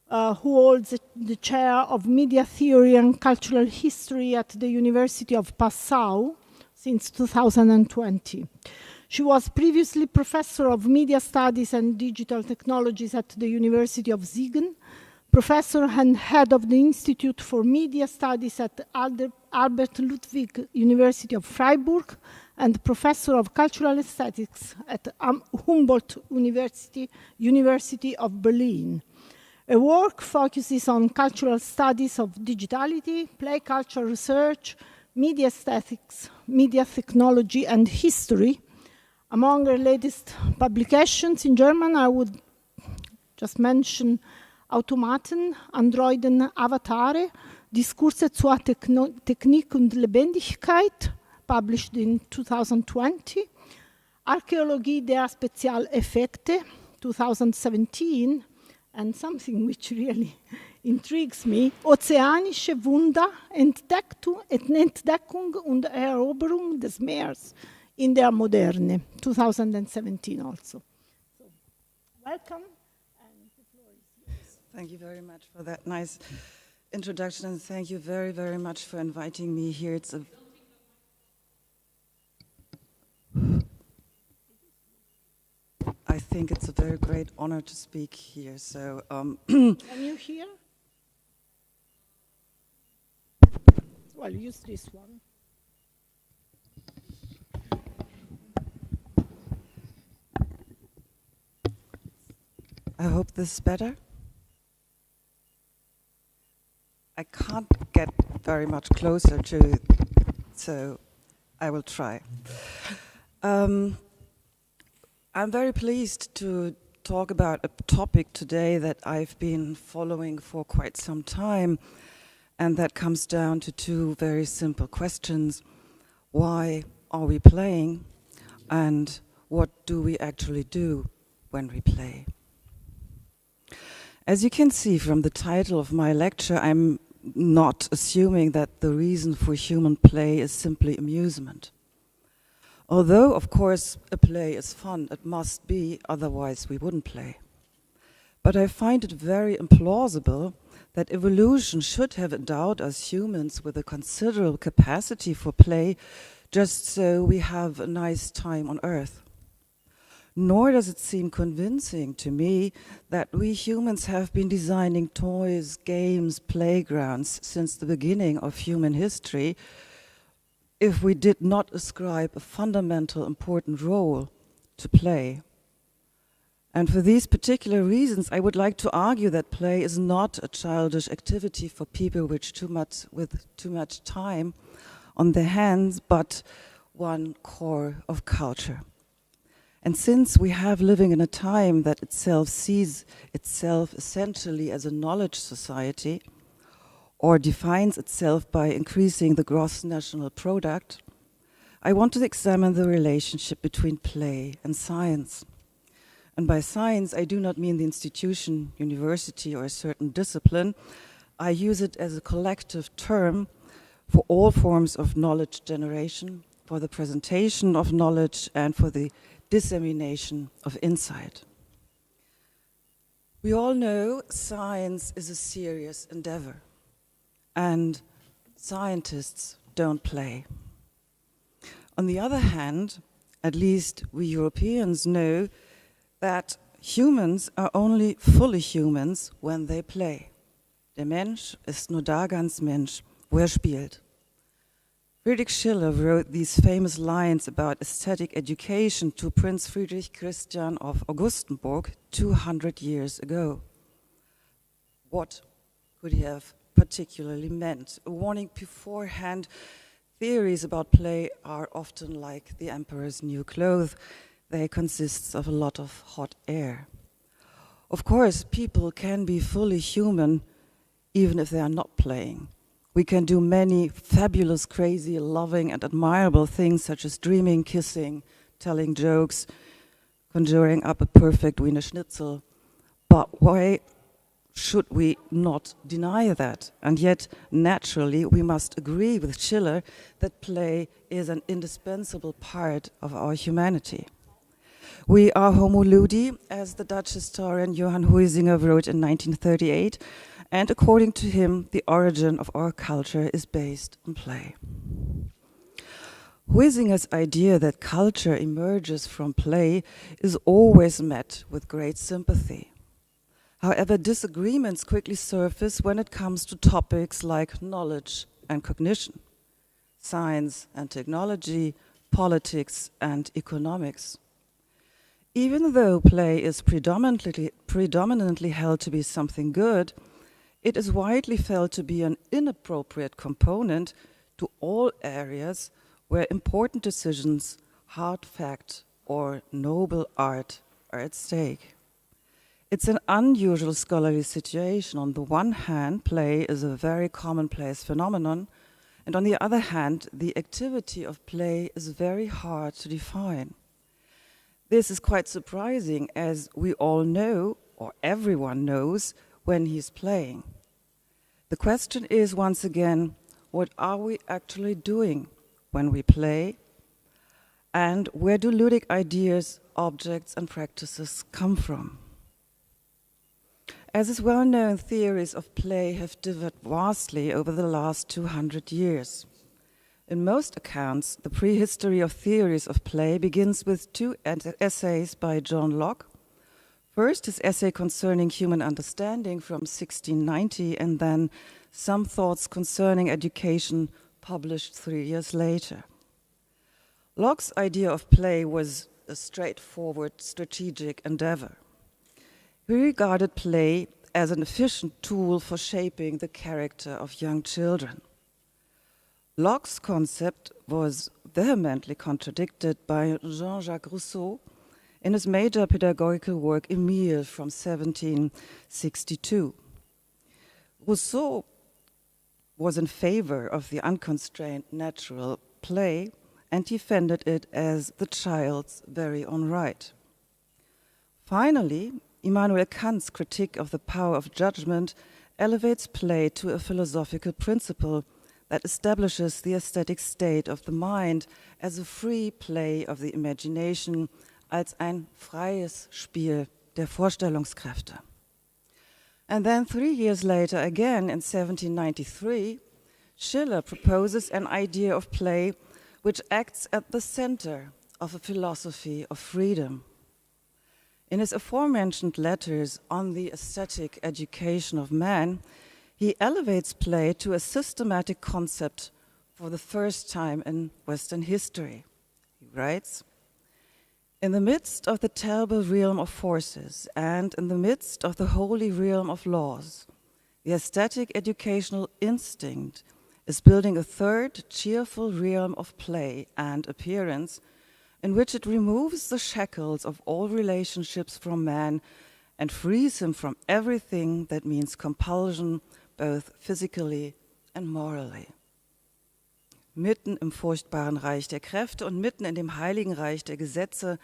who holds the chair of Media Theory and Cultural History at the University of Passau since 2020. She was previously Professor of Media Studies and Digital Technologies at the University of Siegen, Professor and Head of the Institute for Media Studies at Albert Ludwig University of Freiburg, and Professor of Cultural Aesthetics at Humboldt University of Berlin. Her work focuses on cultural studies of digitality, play culture research, media aesthetics, media technology, and history. Among her latest publications in German, I would just mention Automaten, Androiden, Avatare, Diskurse zur Technik und Lebendigkeit, published in 2020, Archäologie der Spezialeffekte, 2017, and something which really intrigues me, Ozeanische Wunder, Entdeckung und Eroberung des Meeres in der Moderne, 2017 also. So, welcome. Thank you very much for that nice introduction, and thank you very, very much for inviting me here. I think it's a very great honor to speak here. So, can you hear? Well, use this one. I hope this is better. I can't get very much closer to it, so I will try. I'm very pleased to talk about a topic today that I've been following for quite some time, and that comes down to two very simple questions. Why are we playing, and what do we actually do when we play? As you can see from the title of my lecture, I'm not assuming that the reason for human play is simply amusement. Although, of course, a play is fun, it must be, otherwise we wouldn't play. But I find it very implausible that evolution should have endowed us humans with a considerable capacity for play just so we have a nice time on Earth. Nor does it seem convincing to me that we humans have been designing toys, games, playgrounds since the beginning of human history if we did not ascribe a fundamental important role to play. And for these particular reasons, I would like to argue that play is not a childish activity for people with too much time on their hands, but one core of culture. And since we have living in a time that itself sees itself essentially as a knowledge society, or defines itself by increasing the gross national product, I want to examine the relationship between play and science. And by science, I do not mean the institution, university, or a certain discipline. I use it as a collective term for all forms of knowledge generation, for the presentation of knowledge, and for the dissemination of insight. We all know science is a serious endeavor, and scientists don't play. On the other hand, at least we Europeans know that humans are only fully humans when they play. Der Mensch ist nur da ganz Mensch, wo spielt. Friedrich Schiller wrote these famous lines about aesthetic education to Prince Friedrich Christian of Augustenburg 200 years ago. What could he have particularly meant? A warning beforehand, theories about play are often like the emperor's new clothes. They consist of a lot of hot air. Of course, people can be fully human even if they are not playing. We can do many fabulous, crazy, loving, and admirable things such as dreaming, kissing, telling jokes, conjuring up a perfect Wiener Schnitzel. But why should we not deny that? And yet, naturally, we must agree with Schiller that play is an indispensable part of our humanity. We are homo ludi, as the Dutch historian Johan Huizinga wrote in 1938, and according to him, the origin of our culture is based on play. Huizinga's idea that culture emerges from play is always met with great sympathy. However, disagreements quickly surface when it comes to topics like knowledge and cognition, science and technology, politics and economics. Even though play is predominantly held to be something good, it is widely felt to be an inappropriate component to all areas where important decisions, hard fact, or noble art are at stake. It's an unusual scholarly situation. On the one hand, play is a very commonplace phenomenon, and on the other hand, the activity of play is very hard to define. This is quite surprising, as we all know, or everyone knows, when he's playing. The question is, once again, what are we actually doing when we play? And where do ludic ideas, objects, and practices come from? As is well known, theories of play have differed vastly over the last 200 years. In most accounts, the prehistory of theories of play begins with two essays by John Locke. First, his essay concerning human understanding from 1690, and then Some Thoughts Concerning Education, published 3 years later. Locke's idea of play was a straightforward strategic endeavor. He regarded play as an efficient tool for shaping the character of young children. Locke's concept was vehemently contradicted by Jean-Jacques Rousseau in his major pedagogical work Emile from 1762. Rousseau was in favor of the unconstrained natural play and defended it as the child's very own right. Finally, Immanuel Kant's critique of the power of judgment elevates play to a philosophical principle that establishes the aesthetic state of the mind as a free play of the imagination, als ein freies Spiel der Vorstellungskräfte. And then 3 years later, again in 1793, Schiller proposes an idea of play which acts at the center of a philosophy of freedom. In his aforementioned letters on the aesthetic education of man, he elevates play to a systematic concept for the first time in Western history. He writes, "In the midst of the terrible realm of forces and in the midst of the holy realm of laws, the aesthetic educational instinct is building a third cheerful realm of play and appearance in which it removes the shackles of all relationships from man and frees him from everything that means compulsion, both physically and morally." Mitten im furchtbaren Reich der Kräfte und mitten in dem heiligen Reich der Gesetze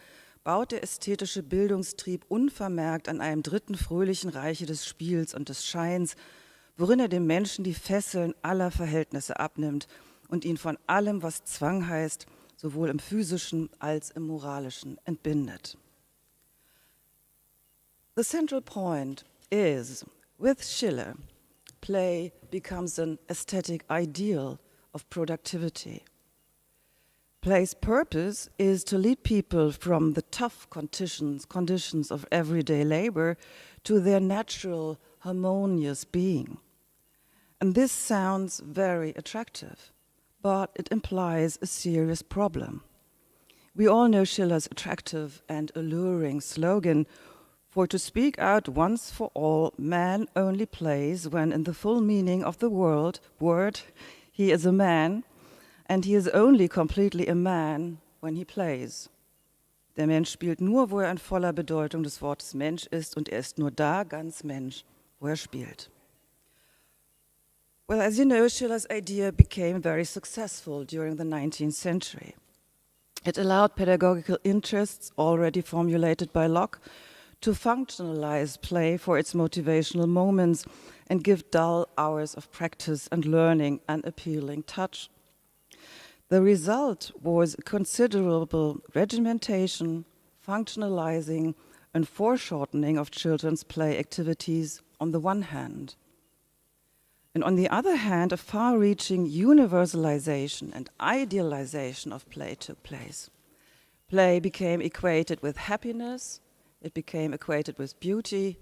baut der ästhetische Bildungstrieb unvermerkt an einem dritten fröhlichen Reiche des Spiels und des Scheins, worin er dem Menschen die Fesseln aller Verhältnisse abnimmt und ihn von allem, was Zwang heißt, sowohl im physischen als im moralischen entbindet. The central point is, with Schiller, play becomes an aesthetic ideal of productivity. Play's purpose is to lead people from the tough conditions of everyday labor to their natural, harmonious being. And this sounds very attractive, but it implies a serious problem. We all know Schiller's attractive and alluring slogan, "For to speak out once for all, man only plays when in the full meaning of the word, he is a man, and he is only completely a man when he plays." Der Mensch spielt nur, wo in voller Bedeutung des Wortes Mensch ist, und ist nur da ganz Mensch, wo spielt. Well, as you know, Schiller's idea became very successful during the 19th century. It allowed pedagogical interests already formulated by Locke to functionalize play for its motivational moments and give dull hours of practice and learning an appealing touch. The result was considerable regimentation, functionalizing and foreshortening of children's play activities on the one hand, and on the other hand, a far-reaching universalization and idealization of play took place. Play became equated with happiness, it became equated with beauty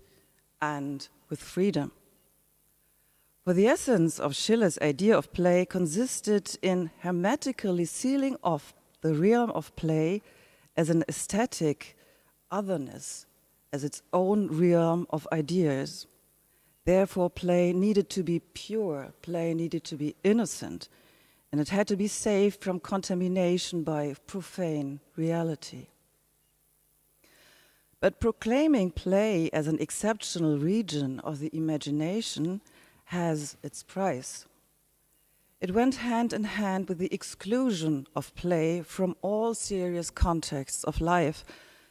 and with freedom. For the essence of Schiller's idea of play consisted in hermetically sealing off the realm of play as an aesthetic otherness, as its own realm of ideas. Therefore, play needed to be pure, play needed to be innocent, and it had to be saved from contamination by profane reality. But proclaiming play as an exceptional region of the imagination has its price. It went hand in hand with the exclusion of play from all serious contexts of life,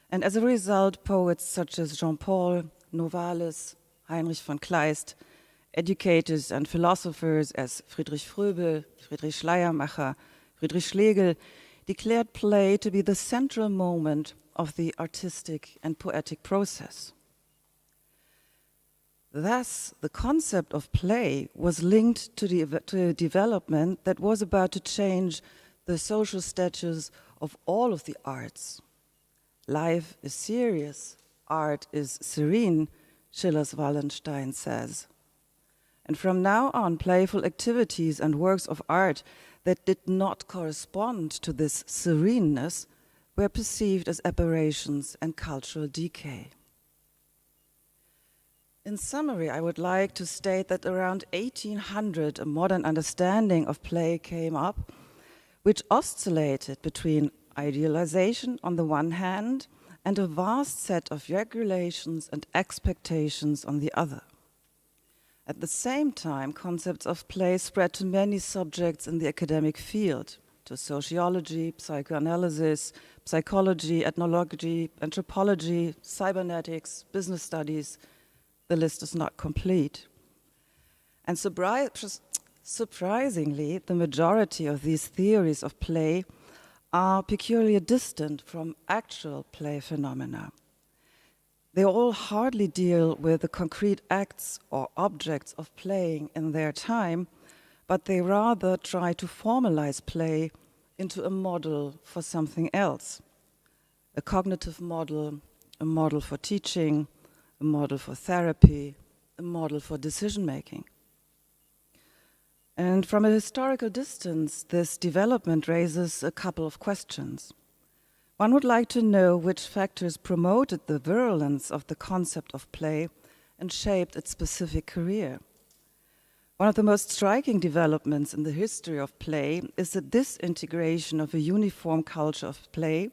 and as a result, poets such as Jean-Paul, Novalis, Heinrich von Kleist, educators and philosophers as Friedrich Fröbel, Friedrich Schleiermacher, Friedrich Schlegel declared play to be the central moment of the artistic and poetic process. Thus, the concept of play was linked to a development that was about to change the social status of all of the arts. Life is serious, art is serene, Schiller's Wallenstein says. And from now on, playful activities and works of art that did not correspond to this sereneness were perceived as aberrations and cultural decay. In summary, I would like to state that around 1800, a modern understanding of play came up, which oscillated between idealization on the one hand and a vast set of regulations and expectations on the other. At the same time, concepts of play spread to many subjects in the academic field, to sociology, psychoanalysis, psychology, ethnology, anthropology, cybernetics, business studies. The list is not complete. And surprisingly, the majority of these theories of play are peculiarly distant from actual play phenomena. They all hardly deal with the concrete acts or objects of playing in their time, but they rather try to formalize play into a model for something else. A cognitive model, a model for teaching, a model for therapy, a model for decision-making. And from a historical distance, this development raises a couple of questions. One would like to know which factors promoted the virulence of the concept of play and shaped its specific career. One of the most striking developments in the history of play is the disintegration of a uniform culture of play.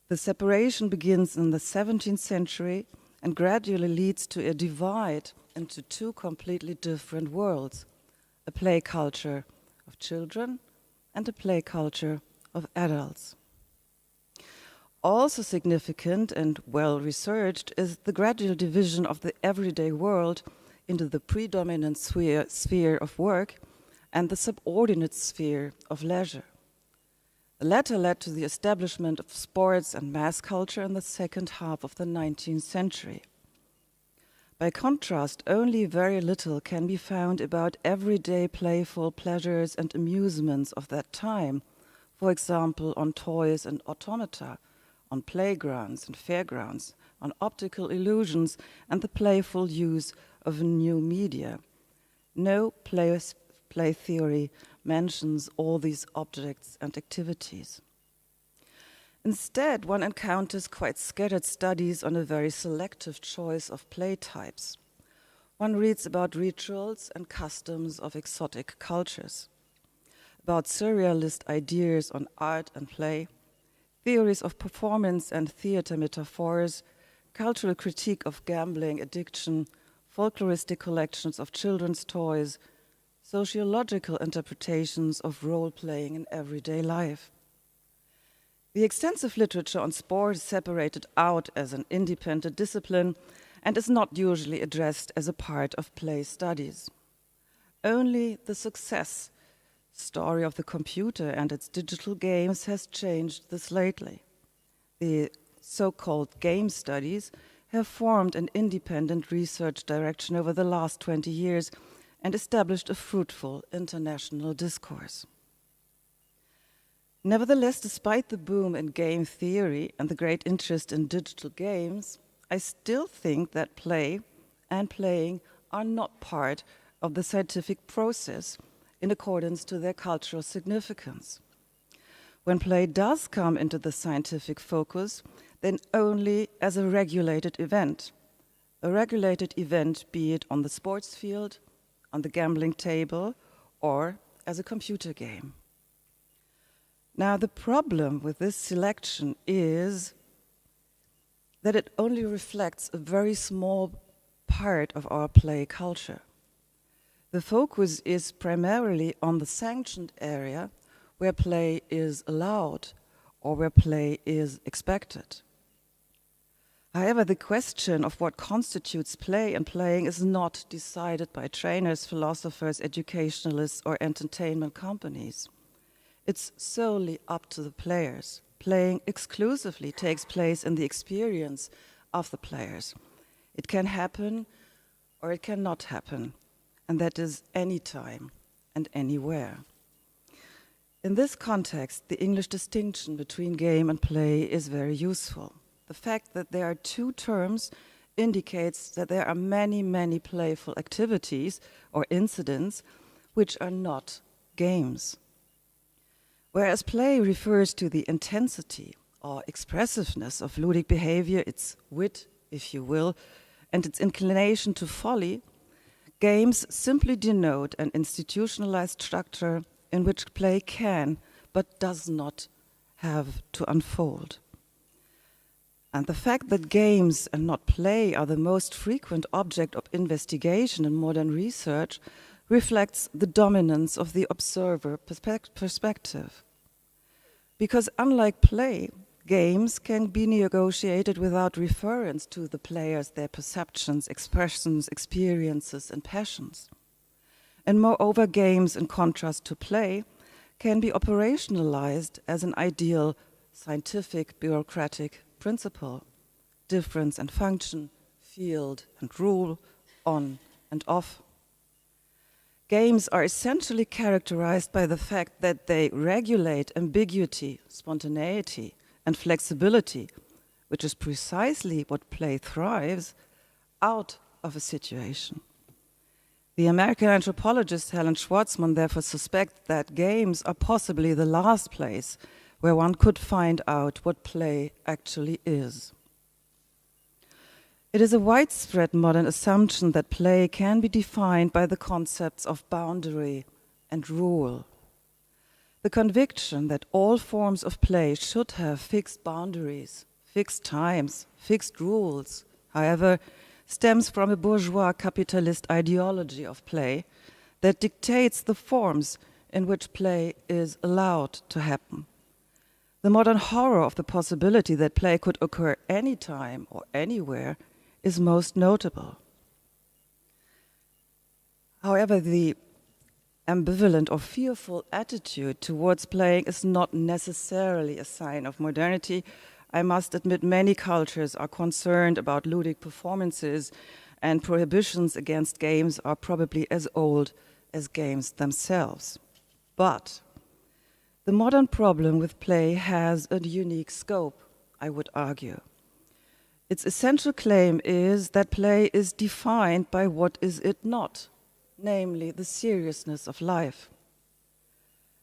The separation begins in the 17th century and gradually leads to a divide into two completely different worlds, a play culture of children and a play culture of adults. Also significant and well-researched is the gradual division of the everyday world into the predominant sphere of work and the subordinate sphere of leisure. The latter led to the establishment of sports and mass culture in the second half of the 19th century. By contrast, only very little can be found about everyday playful pleasures and amusements of that time, for example, on toys and automata, on playgrounds and fairgrounds, on optical illusions and the playful use of new media. No play theory mentions all these objects and activities. Instead, one encounters quite scattered studies on a very selective choice of play types. One reads about rituals and customs of exotic cultures, about surrealist ideas on art and play, theories of performance and theater metaphors, cultural critique of gambling addiction, folkloristic collections of children's toys, sociological interpretations of role-playing in everyday life. The extensive literature on sport is separated out as an independent discipline and is not usually addressed as a part of play studies. Only the success story of the computer and its digital games has changed this lately. The so-called game studies have formed an independent research direction over the last 20 years and established a fruitful international discourse. Nevertheless, despite the boom in game theory and the great interest in digital games, I still think that play and playing are not part of the scientific process in accordance to their cultural significance. When play does come into the scientific focus, then only as a regulated event be it on the sports field, on the gambling table, or as a computer game. Now, the problem with this selection is that it only reflects a very small part of our play culture. The focus is primarily on the sanctioned area where play is allowed or where play is expected. However, the question of what constitutes play and playing is not decided by trainers, philosophers, educationalists, or entertainment companies. It's solely up to the players. Playing exclusively takes place in the experience of the players. It can happen or it cannot happen, and that is any time and anywhere. In this context, the English distinction between game and play is very useful. The fact that there are two terms indicates that there are many, many playful activities or incidents which are not games. Whereas play refers to the intensity or expressiveness of ludic behavior, its wit, if you will, and its inclination to folly, games simply denote an institutionalized structure in which play can but does not have to unfold. And the fact that games and not play are the most frequent object of investigation in modern research reflects the dominance of the observer perspective. Because unlike play, games can be negotiated without reference to the players, their perceptions, expressions, experiences, and passions. And moreover, games, in contrast to play, can be operationalized as an ideal scientific bureaucratic principle, difference and function, field and rule, on and off. Games are essentially characterized by the fact that they regulate ambiguity, spontaneity, and flexibility, which is precisely what play thrives, out of a situation. The American anthropologist Helen Schwartzman therefore suspects that games are possibly the last place where one could find out what play actually is. It is a widespread modern assumption that play can be defined by the concepts of boundary and rule. The conviction that all forms of play should have fixed boundaries, fixed times, fixed rules, however, stems from a bourgeois capitalist ideology of play that dictates the forms in which play is allowed to happen. The modern horror of the possibility that play could occur anytime or anywhere is most notable. However, the ambivalent or fearful attitude towards playing is not necessarily a sign of modernity. I must admit many cultures are concerned about ludic performances, and prohibitions against games are probably as old as games themselves. But the modern problem with play has a unique scope, I would argue. Its essential claim is that play is defined by what is it not, namely the seriousness of life.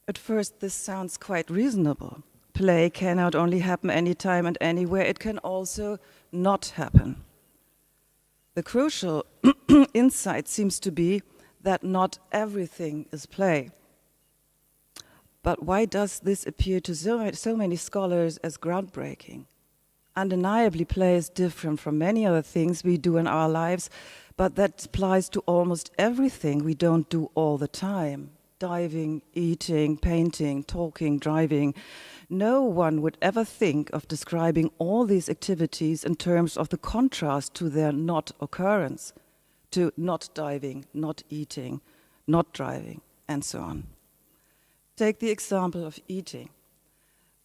At first, this sounds quite reasonable. Play can not only happen anytime and anywhere, it can also not happen. The crucial insight seems to be that not everything is play. But why does this appear to so many scholars as groundbreaking? Undeniably, play is different from many other things we do in our lives, but that applies to almost everything we don't do all the time. Diving, eating, painting, talking, driving. No one would ever think of describing all these activities in terms of the contrast to their not occurrence, to not diving, not eating, not driving, and so on. Take the example of eating.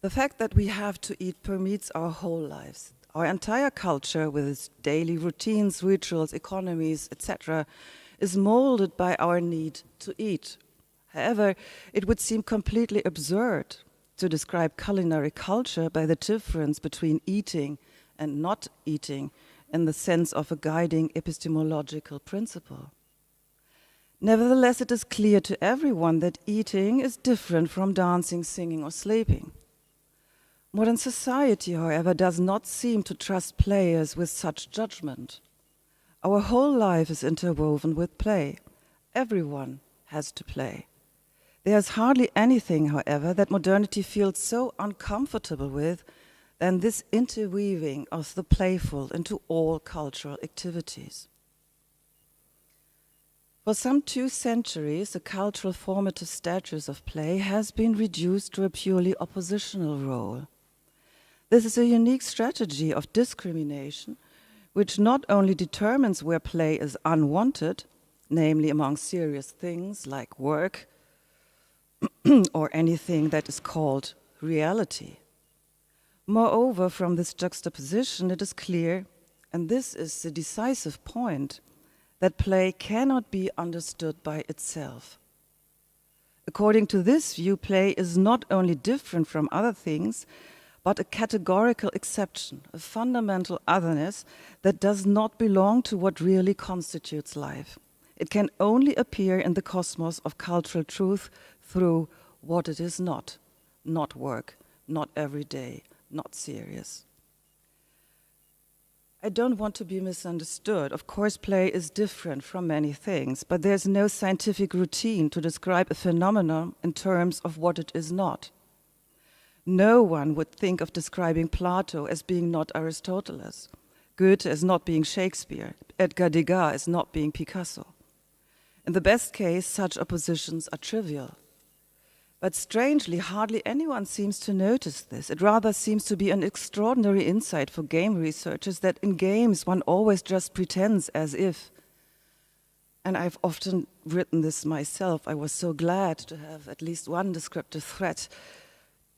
The fact that we have to eat permeates our whole lives. Our entire culture, with its daily routines, rituals, economies, etc., is molded by our need to eat. However, it would seem completely absurd to describe culinary culture by the difference between eating and not eating in the sense of a guiding epistemological principle. Nevertheless, it is clear to everyone that eating is different from dancing, singing, or sleeping. Modern society, however, does not seem to trust players with such judgment. Our whole life is interwoven with play. Everyone has to play. There is hardly anything, however, that modernity feels so uncomfortable with than this interweaving of the playful into all cultural activities. For some 2 centuries, the cultural formative status of play has been reduced to a purely oppositional role. This is a unique strategy of discrimination, which not only determines where play is unwanted, namely among serious things like work or anything that is called reality. Moreover, from this juxtaposition, it is clear, and this is the decisive point, that play cannot be understood by itself. According to this view, play is not only different from other things, but a categorical exception, a fundamental otherness that does not belong to what really constitutes life. It can only appear in the cosmos of cultural truth through what it is not work, not everyday, not serious. I don't want to be misunderstood. Of course, play is different from many things, but there's no scientific routine to describe a phenomenon in terms of what it is not. No one would think of describing Plato as being not Aristoteles, Goethe as not being Shakespeare, Edgar Degas as not being Picasso. In the best case, such oppositions are trivial. But strangely, hardly anyone seems to notice this. It rather seems to be an extraordinary insight for game researchers that in games one always just pretends as if. And I've often written this myself. I was so glad to have at least one descriptive thread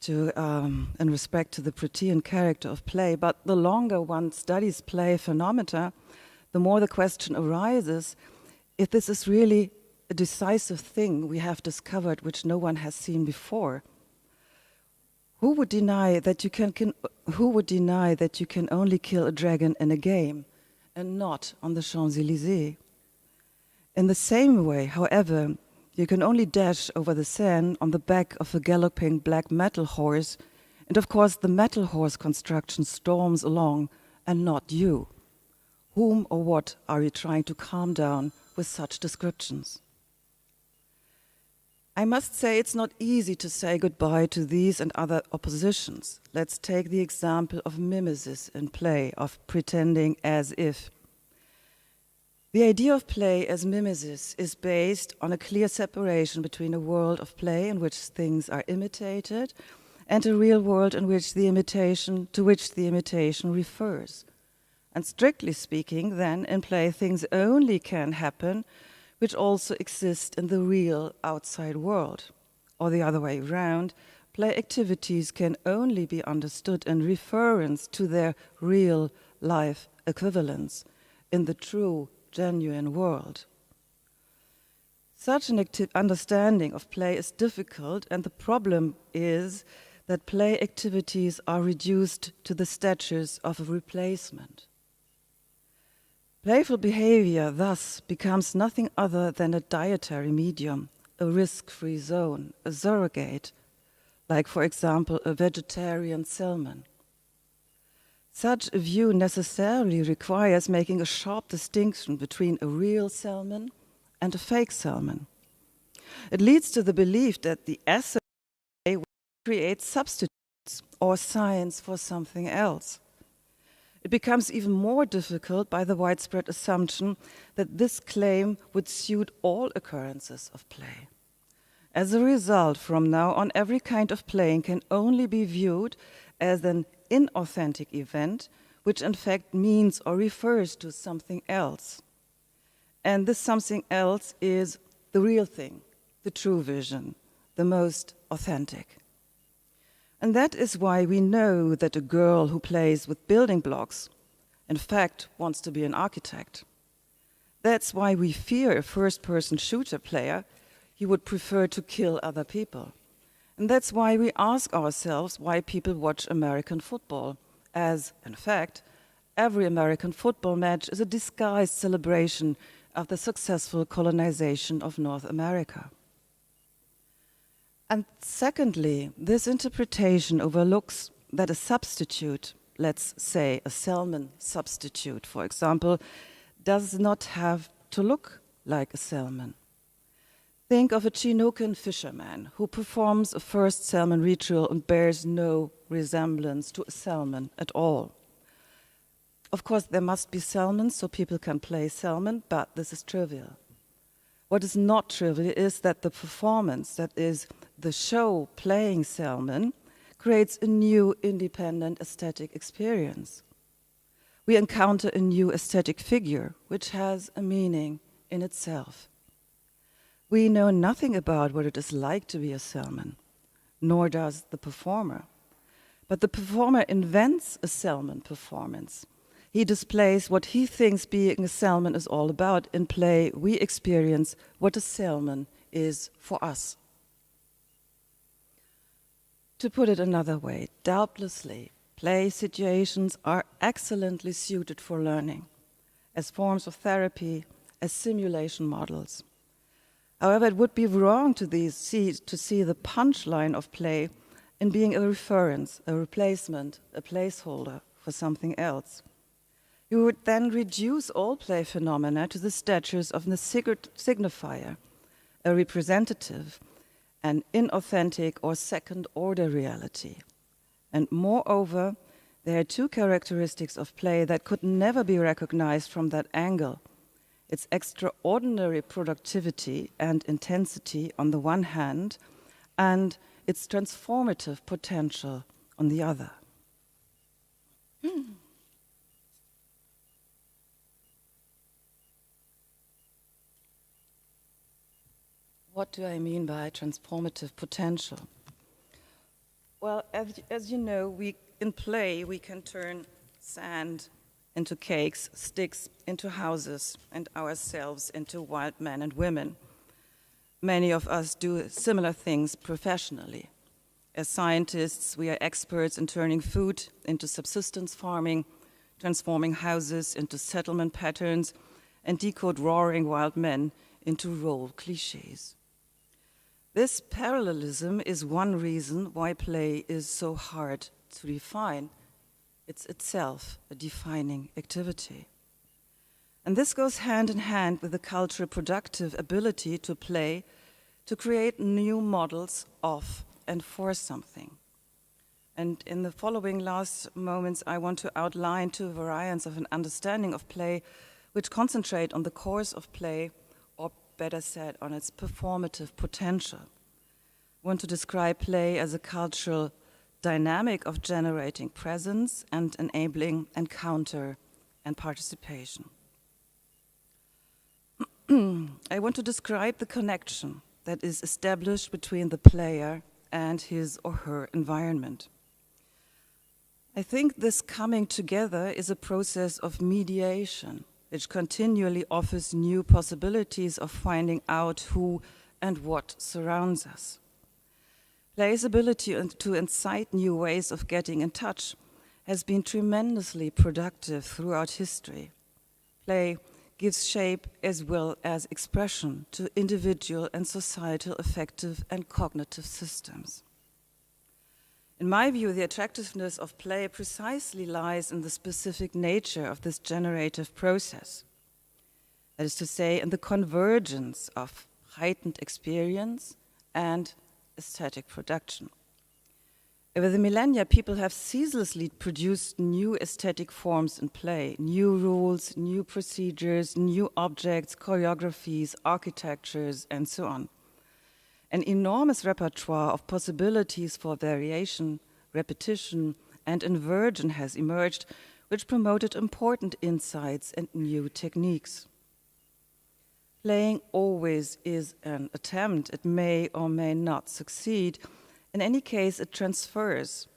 in respect to the Protean character of play. But the longer one studies play phenomena, the more the question arises if this is really a decisive thing we have discovered which no one has seen before. Who would deny that you can only kill a dragon in a game and not on the Champs-Élysées? In the same way, however, you can only dash over the Seine on the back of a galloping black metal horse, and of course the metal horse construction storms along and not you. Whom or what are you trying to calm down with such descriptions? I must say it's not easy to say goodbye to these and other oppositions. Let's take the example of mimesis in play, of pretending as if. The idea of play as mimesis is based on a clear separation between a world of play in which things are imitated and a real world in which the imitation refers. And strictly speaking, then, in play, things only can happen which also exist in the real outside world. Or the other way around, play activities can only be understood in reference to their real life equivalents in the true, genuine world. Such an understanding of play is difficult, and the problem is that play activities are reduced to the status of a replacement. Playful behavior thus becomes nothing other than a dietary medium, a risk-free zone, a surrogate, like, for example, a vegetarian salmon. Such a view necessarily requires making a sharp distinction between a real salmon and a fake salmon. It leads to the belief that the essence of play creates substitutes or signs for something else. It becomes even more difficult by the widespread assumption that this claim would suit all occurrences of play. As a result, from now on, every kind of playing can only be viewed as an inauthentic event, which in fact means or refers to something else. And this something else is the real thing, the true vision, the most authentic. And that is why we know that a girl who plays with building blocks, in fact, wants to be an architect. That's why we fear a first-person shooter player. He would prefer to kill other people. And that's why we ask ourselves why people watch American football, as, in fact, every American football match is a disguised celebration of the successful colonization of North America. And secondly, this interpretation overlooks that a substitute, let's say a salmon substitute, for example, does not have to look like a salmon. Think of a Chinookan fisherman who performs a first salmon ritual and bears no resemblance to a salmon at all. Of course, there must be salmon so people can play salmon, but this is trivial. What is not trivial is that the performance, that is, the show playing salmon, creates a new independent aesthetic experience. We encounter a new aesthetic figure, which has a meaning in itself. We know nothing about what it is like to be a salmon, nor does the performer. But the performer invents a salmon performance. He displays what he thinks being a salmon is all about. In play, we experience what a salmon is for us. To put it another way, doubtlessly, play situations are excellently suited for learning, as forms of therapy, as simulation models. However, it would be wrong to see the punchline of play in being a reference, a replacement, a placeholder for something else. You would then reduce all play phenomena to the status of a signifier, a representative, an inauthentic or second-order reality. And moreover, there are two characteristics of play that could never be recognized from that angle: its extraordinary productivity and intensity on the one hand, and its transformative potential on the other. What do I mean by transformative potential? Well, as you know, in play we can turn sand into cakes, sticks into houses, and ourselves into wild men and women. Many of us do similar things professionally. As scientists, we are experts in turning food into subsistence farming, transforming houses into settlement patterns, and decode roaring wild men into role cliches. This parallelism is one reason why play is so hard to define. It's itself a defining activity. And this goes hand in hand with the cultural productive ability to play, to create new models of and for something. And in the following last moments, I want to outline two variants of an understanding of play which concentrate on the course of play, or better said, on its performative potential. I want to describe play as a cultural dynamic of generating presence and enabling encounter and participation. I want to describe the connection that is established between the player and his or her environment. I think this coming together is a process of mediation, which continually offers new possibilities of finding out who and what surrounds us. Play's ability to incite new ways of getting in touch has been tremendously productive throughout history. Play gives shape as well as expression to individual and societal affective and cognitive systems. In my view, the attractiveness of play precisely lies in the specific nature of this generative process. That is to say, in the convergence of heightened experience and aesthetic production. Over the millennia, people have ceaselessly produced new aesthetic forms in play, new rules, new procedures, new objects, choreographies, architectures, and so on. An enormous repertoire of possibilities for variation, repetition, and inversion has emerged, which promoted important insights and new techniques. Playing always is an attempt. It may or may not succeed. In any case, it transfers,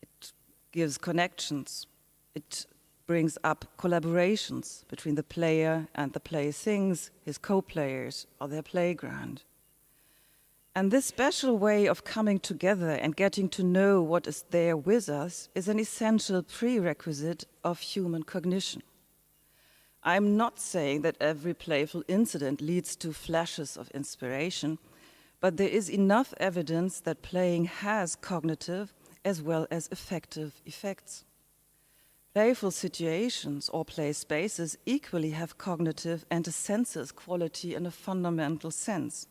it gives connections, it brings up collaborations between the player and the player things, his co-players, or their playground. And this special way of coming together and getting to know what is there with us is an essential prerequisite of human cognition. I'm not saying that every playful incident leads to flashes of inspiration, but there is enough evidence that playing has cognitive as well as affective effects. Playful situations or play spaces equally have cognitive and a sensuous quality in a fundamental sense.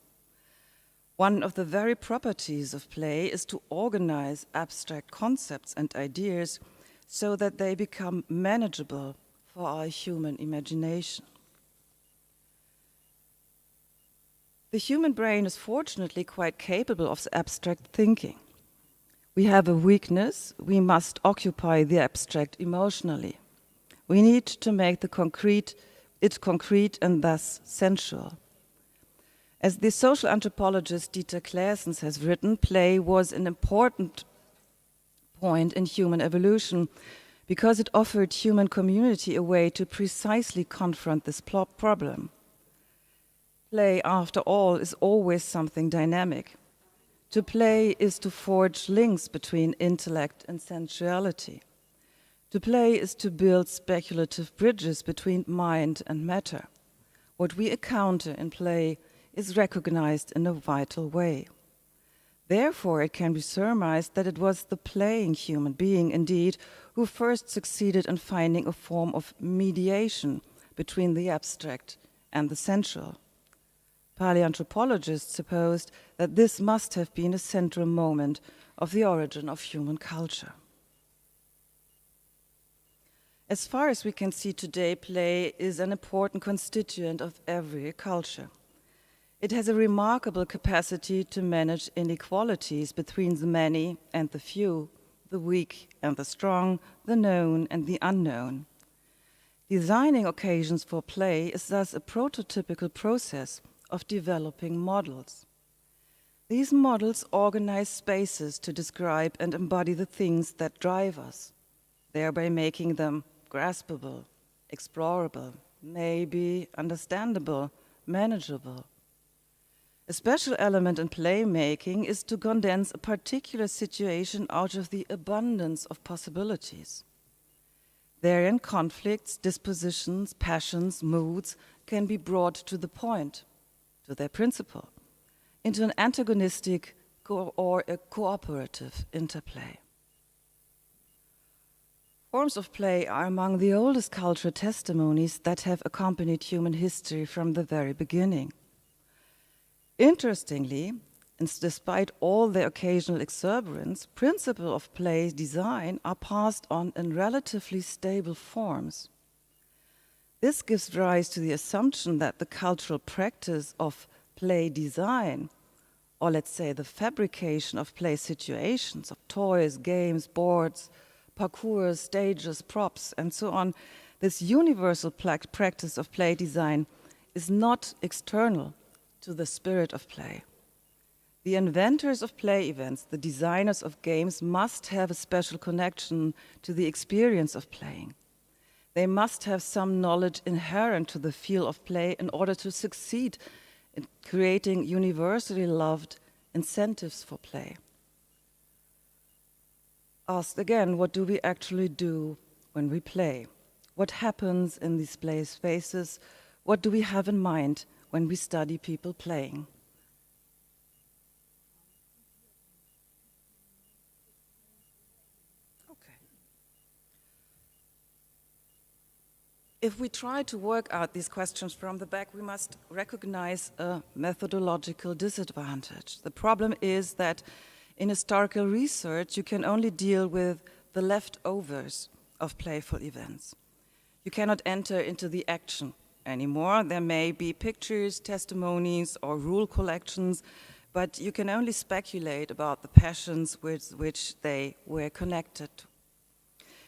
One of the very properties of play is to organize abstract concepts and ideas so that they become manageable for our human imagination. The human brain is fortunately quite capable of abstract thinking. We have a weakness: we must occupy the abstract emotionally. We need to make it concrete and thus sensual. As the social anthropologist Dieter Claessens has written, play was an important point in human evolution because it offered human community a way to precisely confront this problem. Play, after all, is always something dynamic. To play is to forge links between intellect and sensuality. To play is to build speculative bridges between mind and matter. What we encounter in play is recognized in a vital way. Therefore, it can be surmised that it was the playing human being, indeed, who first succeeded in finding a form of mediation between the abstract and the sensual. Paleoanthropologists supposed that this must have been a central moment of the origin of human culture. As far as we can see today, play is an important constituent of every culture. It has a remarkable capacity to manage inequalities between the many and the few, the weak and the strong, the known and the unknown. Designing occasions for play is thus a prototypical process of developing models. These models organize spaces to describe and embody the things that drive us, thereby making them graspable, explorable, maybe understandable, manageable. A special element in playmaking is to condense a particular situation out of the abundance of possibilities. Therein, conflicts, dispositions, passions, moods can be brought to the point, to their principle, into an antagonistic or a cooperative interplay. Forms of play are among the oldest cultural testimonies that have accompanied human history from the very beginning. Interestingly, and despite all their occasional exuberance, principles of play design are passed on in relatively stable forms. This gives rise to the assumption that the cultural practice of play design, or let's say the fabrication of play situations, of toys, games, boards, parkours, stages, props, and so on, this universal practice of play design is not external to the spirit of play. The inventors of play events, the designers of games, must have a special connection to the experience of playing. They must have some knowledge inherent to the field of play in order to succeed in creating universally loved incentives for play. Asked again, what do we actually do when we play? What happens in these play spaces? What do we have in mind when we study people playing? Okay. If we try to work out these questions from the back, we must recognize a methodological disadvantage. The problem is that in historical research, you can only deal with the leftovers of playful events. You cannot enter into the action anymore. There may be pictures, testimonies, or rule collections, but you can only speculate about the passions with which they were connected.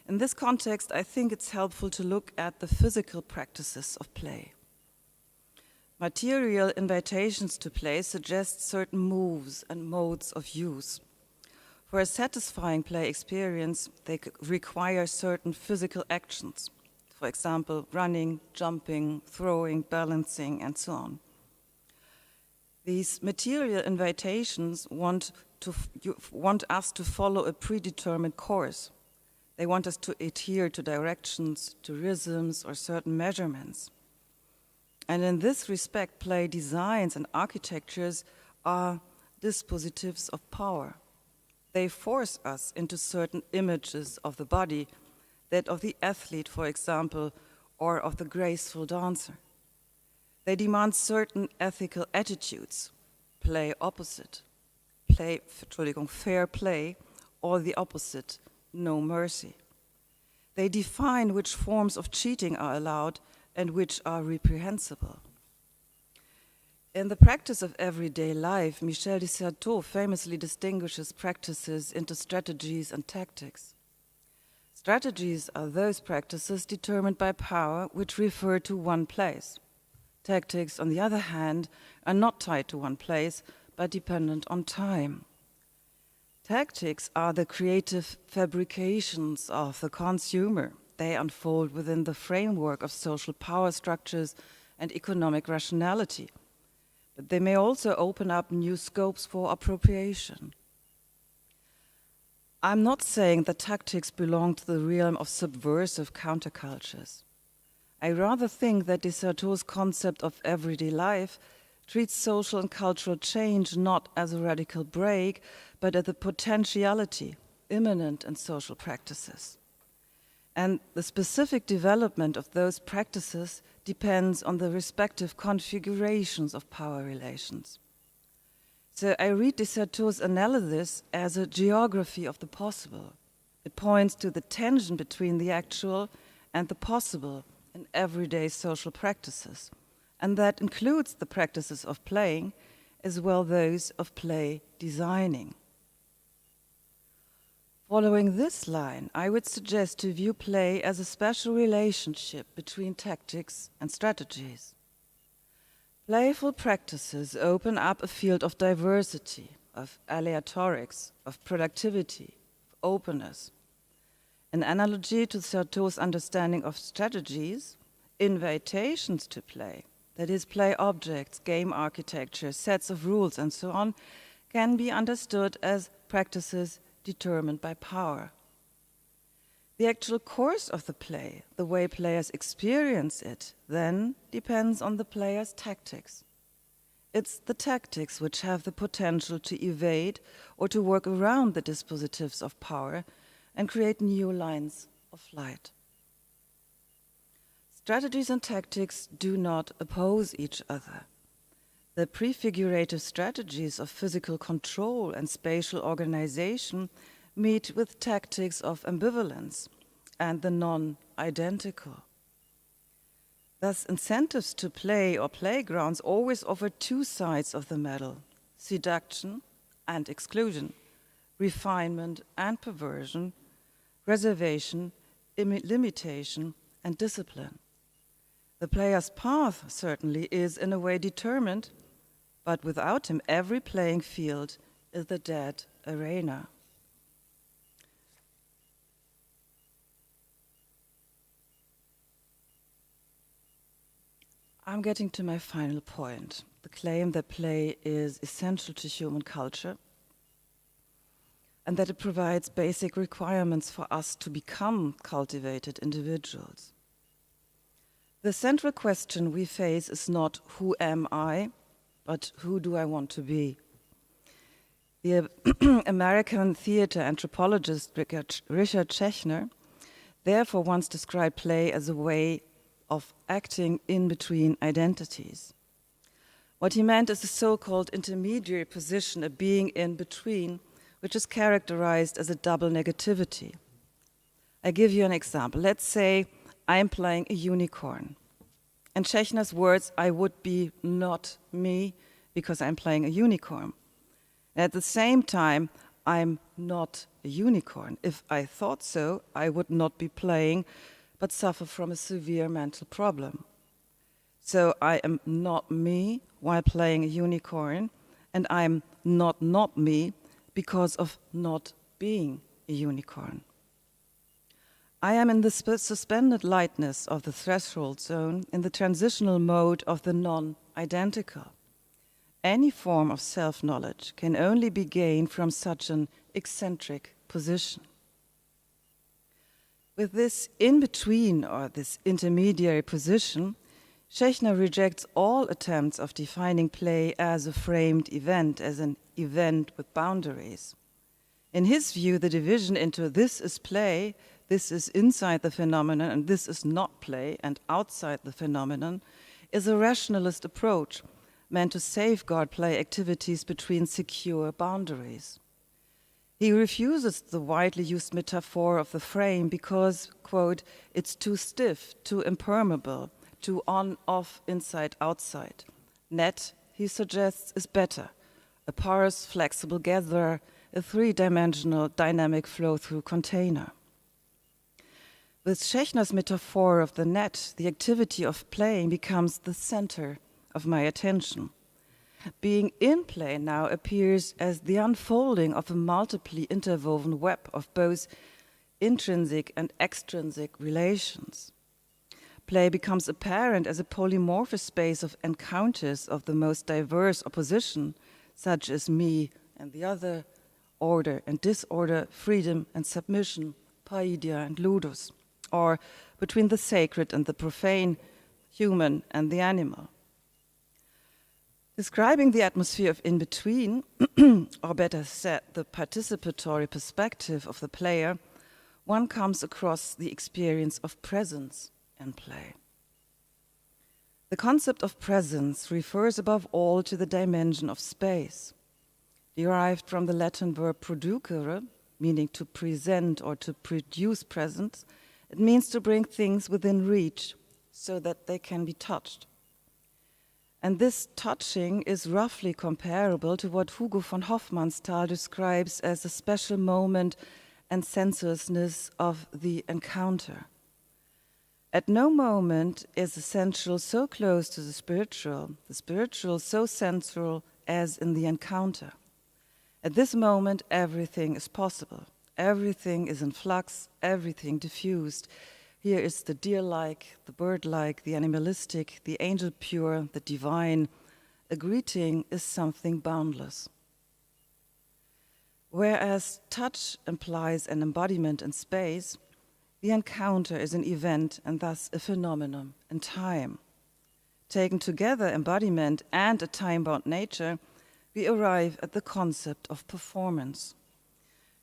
In this context, I think it's helpful to look at the physical practices of play. Material invitations to play suggest certain moves and modes of use. For a satisfying play experience, they require certain physical actions. For example, running, jumping, throwing, balancing, and so on. These material invitations want us to follow a predetermined course. They want us to adhere to directions, to rhythms, or certain measurements. And in this respect, play designs and architectures are dispositives of power. They force us into certain images of the body, that of the athlete, for example, or of the graceful dancer. They demand certain ethical attitudes, play opposite, fair play, or the opposite, no mercy. They define which forms of cheating are allowed and which are reprehensible. In the practice of everyday life, Michel de Certeau famously distinguishes practices into strategies and tactics. Strategies are those practices determined by power which refer to one place. Tactics, on the other hand, are not tied to one place, but dependent on time. Tactics are the creative fabrications of the consumer. They unfold within the framework of social power structures and economic rationality. But they may also open up new scopes for appropriation. I'm not saying that tactics belong to the realm of subversive countercultures. I rather think that de Certeau's concept of everyday life treats social and cultural change not as a radical break, but as a potentiality immanent in social practices. And the specific development of those practices depends on the respective configurations of power relations. So I read de Certeau's analysis as a geography of the possible. It points to the tension between the actual and the possible in everyday social practices, and that includes the practices of playing as well those of play designing. Following this line, I would suggest to view play as a special relationship between tactics and strategies. Playful practices open up a field of diversity, of aleatorics, of productivity, of openness. In analogy to Certeau's understanding of strategies, invitations to play, that is, play objects, game architecture, sets of rules, and so on, can be understood as practices determined by power. The actual course of the play, the way players experience it, then depends on the player's tactics. It's the tactics which have the potential to evade or to work around the dispositives of power and create new lines of flight. Strategies and tactics do not oppose each other. The prefigurative strategies of physical control and spatial organization meet with tactics of ambivalence and the non-identical. Thus, incentives to play or playgrounds always offer two sides of the medal: seduction and exclusion, refinement and perversion, reservation, limitation, and discipline. The player's path certainly is in a way determined, but without him, every playing field is the dead arena. I'm getting to my final point, the claim that play is essential to human culture and that it provides basic requirements for us to become cultivated individuals. The central question we face is not who am I, but who do I want to be? The American theater anthropologist Richard Schechner therefore once described play as a way of acting in between identities. What he meant is a so-called intermediary position, a being in between, which is characterized as a double negativity. I give you an example. Let's say I'm playing a unicorn. In Schechner's words, I would be not me because I'm playing a unicorn. At the same time, I'm not a unicorn. If I thought so, I would not be playing, but suffer from a severe mental problem. So I am not me while playing a unicorn, and I'm not me because of not being a unicorn. I am in the suspended lightness of the threshold zone, in the transitional mode of the non-identical. Any form of self-knowledge can only be gained from such an eccentric position. With this in-between or this intermediary position, Schechner rejects all attempts of defining play as a framed event, as an event with boundaries. In his view, the division into this is play, this is inside the phenomenon, and this is not play and outside the phenomenon, is a rationalist approach meant to safeguard play activities between secure boundaries. He refuses the widely used metaphor of the frame because, quote, it's too stiff, too impermeable, too on, off, inside, outside. Net, he suggests, is better, a porous, flexible gatherer, a three-dimensional dynamic flow-through container. With Schechner's metaphor of the net, the activity of playing becomes the center of my attention. Being in play now appears as the unfolding of a multiply interwoven web of both intrinsic and extrinsic relations. Play becomes apparent as a polymorphous space of encounters of the most diverse opposition, such as me and the other, order and disorder, freedom and submission, paideia and ludus, or between the sacred and the profane, human and the animal. Describing the atmosphere of in-between, or better said, the participatory perspective of the player, one comes across the experience of presence in play. The concept of presence refers above all to the dimension of space. Derived from the Latin verb producere, meaning to present or to produce presence, it means to bring things within reach so that they can be touched. And this touching is roughly comparable to what Hugo von Hofmannsthal describes as a special moment and sensuousness of the encounter. At no moment is the sensual so close to the spiritual so central as in the encounter. At this moment, everything is possible. Everything is in flux, everything diffused. Here is the deer-like, the bird-like, the animalistic, the angel pure, the divine. A greeting is something boundless. Whereas touch implies an embodiment in space, the encounter is an event and thus a phenomenon in time. Taken together, embodiment and a time-bound nature, we arrive at the concept of performance.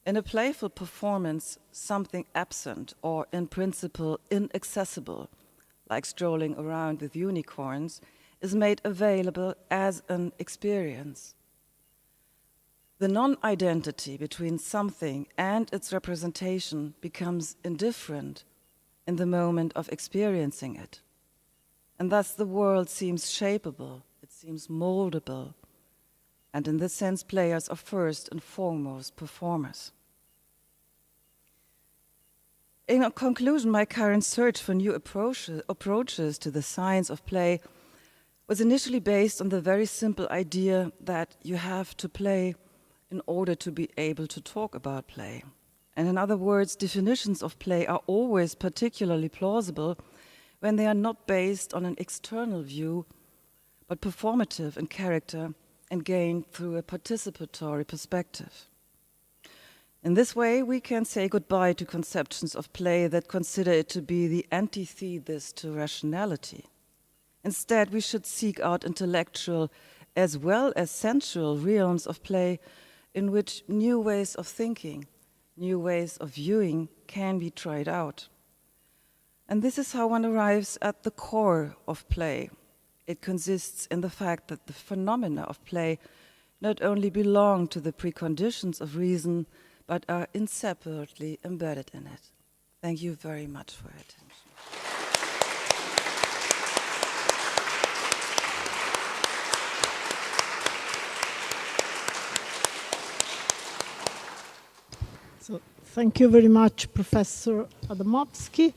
In a playful performance, something absent or in principle inaccessible, like strolling around with unicorns, is made available as an experience. The non-identity between something and its representation becomes indifferent in the moment of experiencing it. And thus the world seems shapeable, it seems moldable, and in this sense players are first and foremost performers. In conclusion, my current search for new approaches to the science of play was initially based on the very simple idea that you have to play in order to be able to talk about play. And in other words, definitions of play are always particularly plausible when they are not based on an external view, but performative in character and gained through a participatory perspective. In this way, we can say goodbye to conceptions of play that consider it to be the antithesis to rationality. Instead, we should seek out intellectual as well as sensual realms of play in which new ways of thinking, new ways of viewing can be tried out. And this is how one arrives at the core of play. It consists in the fact that the phenomena of play not only belong to the preconditions of reason, but are inseparably embedded in it. Thank you very much for your attention. So, thank you very much, Professor Adamowsky.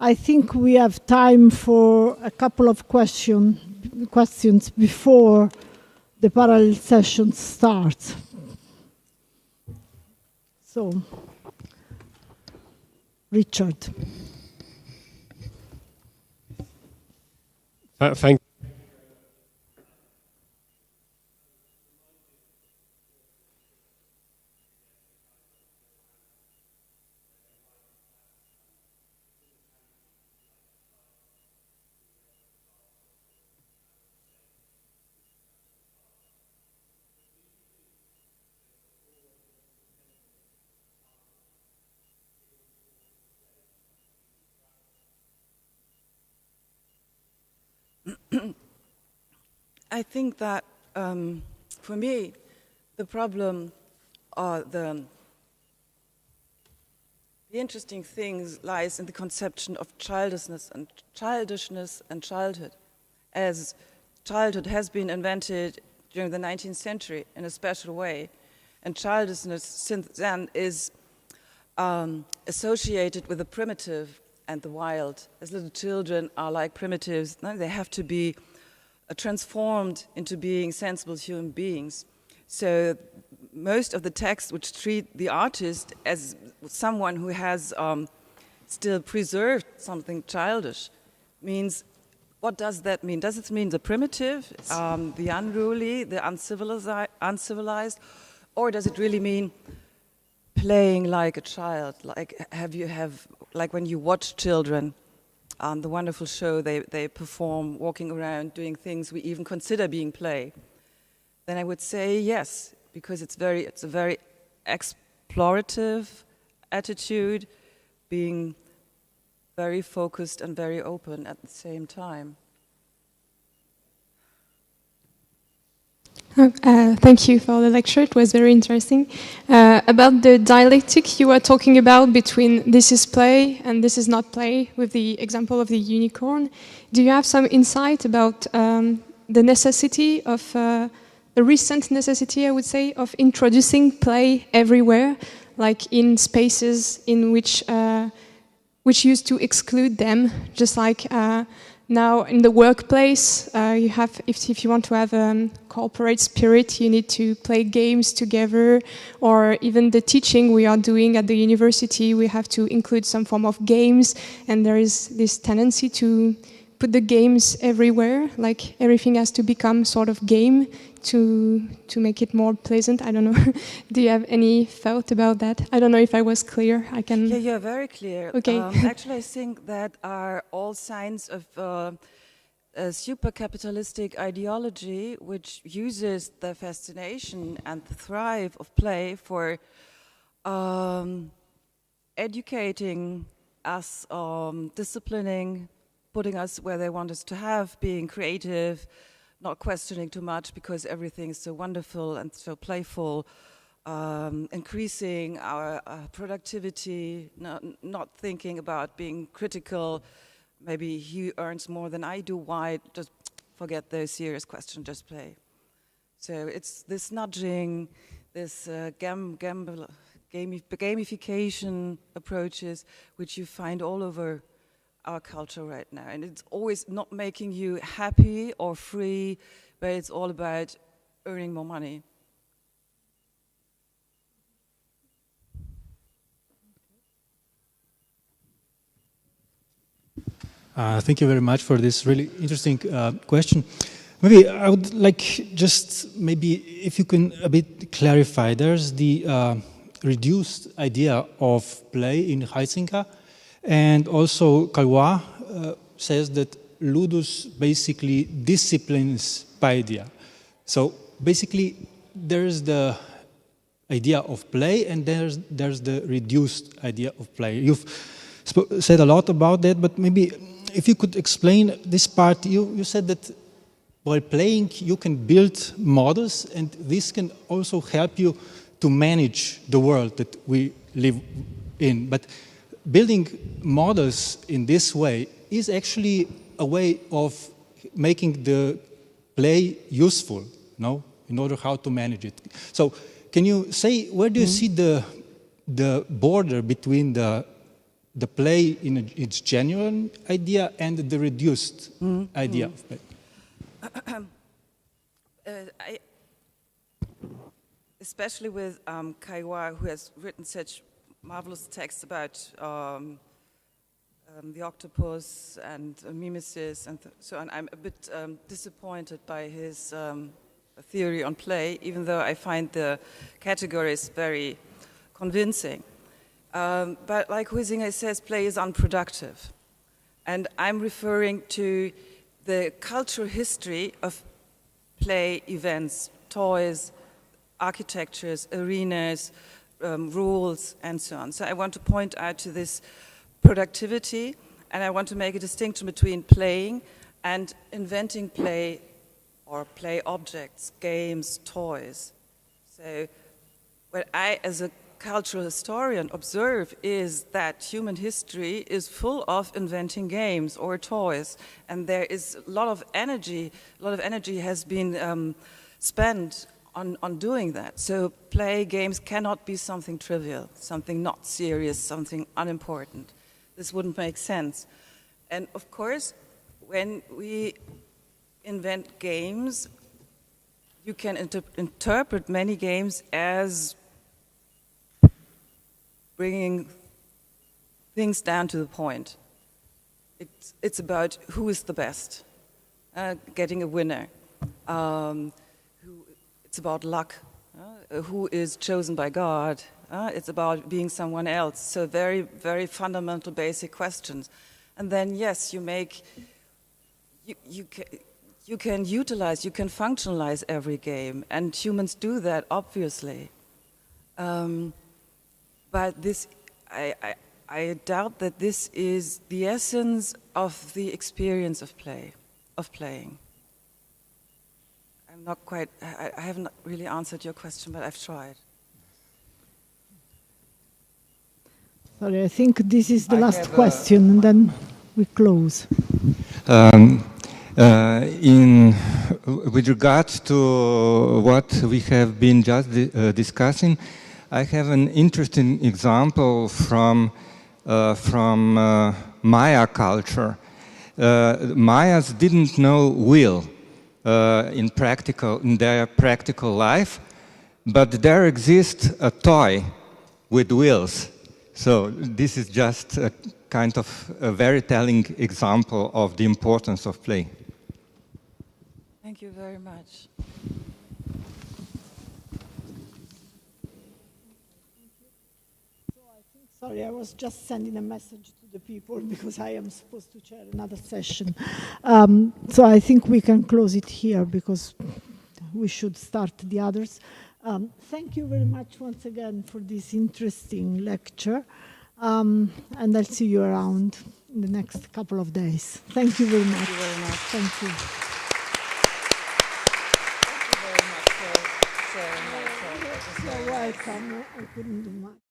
I think we have time for a couple of questions before the parallel session starts. So, Richard. Thank I think that for me, the problem or the interesting thing lies in the conception of childishness and childhood, as childhood has been invented during the 19th century in a special way, and childishness since then is associated with the primitive and the wild. As little children are like primitives, they have to be transformed into being sensible human beings. So most of the texts which treat the artist as someone who has still preserved something childish means, what does that mean? Does it mean the primitive, the unruly, the uncivilized, or does it really mean playing like a child? Like when you watch children, the wonderful show they perform, walking around, doing things we even consider being play, then I would say yes, because it's a very explorative attitude, being very focused and very open at the same time. Thank you for the lecture. It was very interesting. About the dialectic you were talking about between this is play and this is not play, with the example of the unicorn, do you have some insight about the necessity of, the recent necessity, I would say, of introducing play everywhere, like in spaces in which used to exclude them, just like now in the workplace, you have, if you want to have a corporate spirit, you need to play games together, or even the teaching we are doing at the university, we have to include some form of games, and there is this tendency to put the games everywhere, like everything has to become sort of game to make it more pleasant. I don't know. Do you have any thought about that? I don't know if I was clear. I can. Yeah, you're very clear. Okay. Actually, I think that are all signs of a super capitalistic ideology which uses the fascination and the thrive of play for educating us, disciplining, putting us where they want us to have, being creative, not questioning too much because everything is so wonderful and so playful, increasing our productivity, not thinking about being critical. Maybe he earns more than I do, why? Just forget those serious questions, just play. So it's this nudging, this gamification approaches, which you find all over our culture right now, and it's always not making you happy or free, but it's all about earning more money. Thank you very much for this really interesting question. Maybe I would like maybe if you can a bit clarify. There's the reduced idea of play in Helsinki. And also, Calvois says that ludus basically disciplines paideia. So basically, there's the idea of play, and there's the reduced idea of play. You've said a lot about that, but maybe if you could explain this part. You said that while playing, you can build models, and this can also help you to manage the world that we live in. But building models in this way is actually a way of making the play useful, no? In order how to manage it. So can you say, where do you see the border between the the play in its genuine idea and the reduced idea of play? Especially with Kaiwa, who has written such marvelous texts about the octopus and mimesis and so on, I'm a bit disappointed by his theory on play, even though I find the categories very convincing. But like Huizinga says, play is unproductive. And I'm referring to the cultural history of play events, toys, architectures, arenas, rules, and so on. So I want to point out to this productivity, and I want to make a distinction between playing and inventing play or play objects, games, toys. So what I, as a cultural historian, observe is that human history is full of inventing games or toys, and there is a lot of energy has been spent on doing that. So play games cannot be something trivial, something not serious, something unimportant. This wouldn't make sense. And of course, when we invent games, you can interpret many games as bringing things down to the point. It's about who is the best, getting a winner. It's about luck, who is chosen by God. It's about being someone else. So very, very fundamental, basic questions. And then, yes, you can utilize, you can functionalize every game, and humans do that, obviously. But this, I doubt that this is the essence of the experience of playing. I'm not quite, I haven't really answered your question, but I've tried. Sorry, I think this is the last question, and then we close. With regard to what we have been just discussing, I have an interesting example from Maya culture. Mayas didn't know will in their practical life, but there exists a toy with wheels. So this is just a kind of a very telling example of the importance of play. Thank you very much. Sorry, I was just sending a message to the people because I am supposed to chair another session. So I think we can close it here because we should start the others. Thank you very much once again for this interesting lecture. And I'll see you around in the next couple of days. Thank you very much. Thank you very much. Thank you. Thank you very much for sharing that. You're welcome. I couldn't do much.